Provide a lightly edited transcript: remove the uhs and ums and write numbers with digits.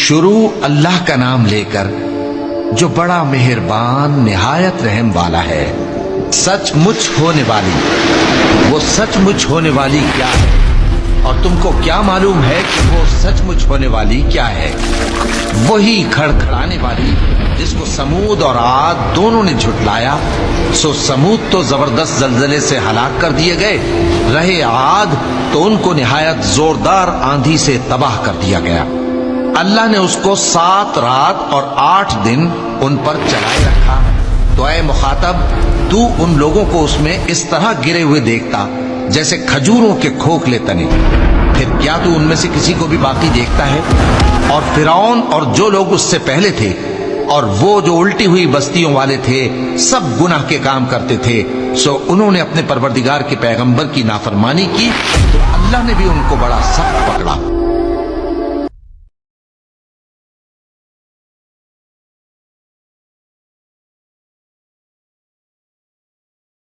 شروع اللہ کا نام لے کر جو بڑا مہربان نہایت رحم والا ہے۔ سچ مچ ہونے والی، وہ سچ مچ ہونے والی کیا ہے؟ اور تم کو کیا معلوم ہے کہ وہ سچ مچ ہونے والی کیا ہے؟ وہی کھڑکھڑانے والی جس کو سمود اور عاد دونوں نے جھٹلایا۔ سو سمود تو زبردست زلزلے سے ہلاک کر دیے گئے، رہے عاد تو ان کو نہایت زوردار آندھی سے تباہ کر دیا گیا۔ اللہ نے اس کو 7 رات اور 8 دن ان پر چلائے رکھا۔ تو اے مخاطب، تو ان لوگوں کو اس میں اس طرح گرے ہوئے دیکھتا جیسے کھجوروں کے کھوکھلے تنے، پھر کیا تو ان میں سے کسی کو بھی باقی دیکھتا ہے؟ اور فرعون اور جو لوگ اس سے پہلے تھے اور وہ جو الٹی ہوئی بستیوں والے تھے سب گناہ کے کام کرتے تھے، سو انہوں نے اپنے پروردگار کے پیغمبر کی نافرمانی کی تو اللہ نے بھی ان کو بڑا سخت پکڑا۔